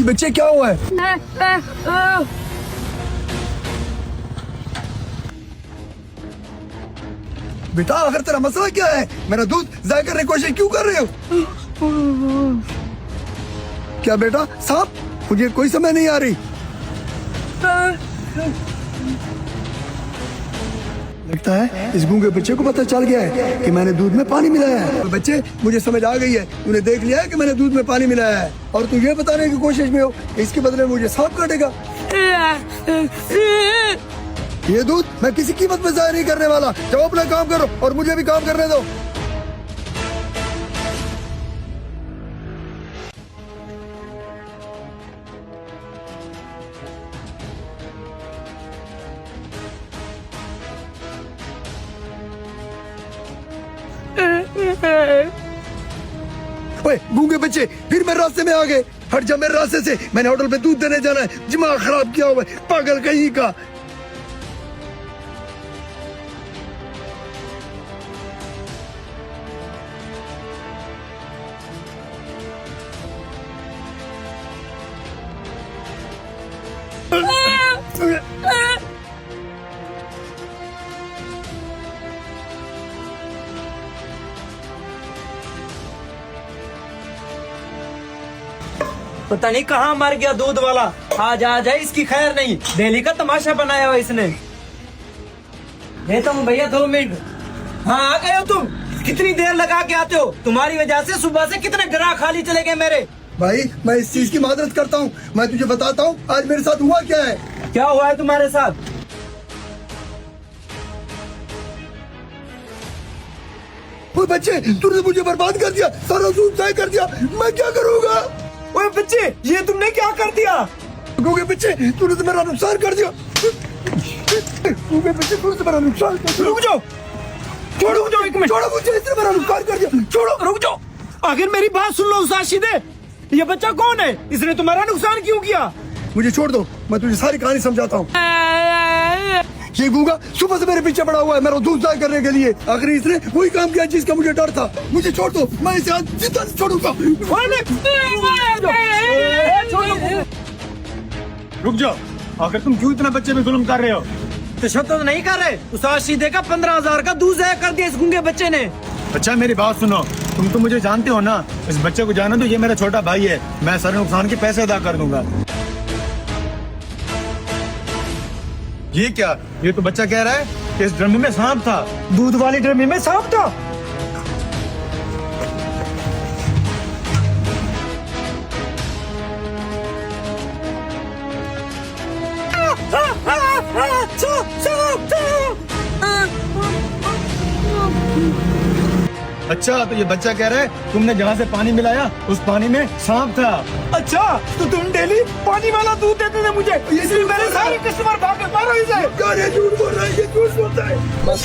ये बच्चे क्या हुआ है? बेटा आखिर तेरा मसला क्या है? मेरा दूध जाया करने की कोशिश क्यों कर रहे हो? क्या बेटा सांप? मुझे कोई समझ नहीं आ रही। लगता है इस गूंगे बच्चे को पता चल गया है कि मैंने दूध में पानी मिलाया है। बच्चे मुझे समझ आ गई है, तूने देख लिया है कि मैंने दूध में पानी मिलाया है और तू ये बताने की कोशिश में हो कि इसके बदले मुझे सांप काटेगा। ये दूध मैं किसी कीमत में जाया नहीं करने वाला। जाओ अपना काम करो और मुझे भी काम करने दो। ओए गूंगे बच्चे फिर मेरे रास्ते में आ गए। हट जा मेरे रास्ते से। मैंने होटल पे दूध देने जाना है। दिमाग खराब किया हुआ है पागल कहीं का। पता नहीं कहाँ मर गया दूध वाला। आज आ जाए इसकी खैर नहीं। दिल्ली का तमाशा बनाया हुआ इसने। देता हूँ भैया 2 मिनट। हाँ आ गए हो तुम। कितनी देर लगा के आते हो? तुम्हारी वजह से सुबह से कितने ग्राहक खाली चले गए मेरे। भाई मैं इस चीज की मादरत करता हूँ। मैं तुझे बताता हूँ आज मेरे साथ हुआ क्या है। क्या हुआ है तुम्हारे साथ? वो बच्चे तूने मुझे बर्बाद कर दिया, सारा दूध जाया कर दिया। मैं क्या करूँगा? ओए बच्चे ये तुमने क्या कर दिया? गूंगे बच्चे तूने तो मेरा नुकसान कर दिया। गूंगे बच्चे तूने तो मेरा नुकसान कर दिया। रुक जाओ, छोड़ो जाओ 1 मिनट। छोड़ो मुझे, इसने मेरा नुकसान कर दिया। छोड़ो। रुक जाओ, आखिर मेरी बात सुन लो उसाशिदे। ये बच्चा कौन है? इसने तुम्हारा नुकसान क्यों किया? मुझे छोड़ दो, मैं तुझे सारी कहानी समझाता हूँ। ये गूंगा सुबह से मेरे पीछे पड़ा हुआ है मेरा दूध जाया करने के लिए। आखिर इसने वही काम किया जिसका मुझे डर था। मुझे छोड़ दो, मैं इसे आज जिंदा नहीं छोड़ूंगा। रुक जाओ, आखिर तुम क्यों इतना बच्चे पे जुल्म कर रहे हो? तशद्दुद तो नहीं कर रहे। उसाशिदे का 15,000 का दूध जाया कर दिया इस गूंगे बच्चे ने। अच्छा मेरी बात सुनो, तुम तो मुझे जानते हो ना। इस बच्चे को जाना तो ये मेरा छोटा भाई है। मैं सारे नुकसान के पैसे अदा कर दूंगा। ये क्या? ये तो बच्चा कह रहा है कि इस ड्रम में सांप था। दूध वाली ड्रमी में सांप था। अच्छा तो ये बच्चा कह रहा है तुमने जहाँ से पानी मिलाया उस पानी में सांप था। अच्छा तो तुम डेली पानी वाला दूध देते थे मुझे, इसलिए मेरे सारे कस्टमर भाग गए। मारो इसे। यार ये झूठ बोल रहा है, ये झूठ बोलता है। बस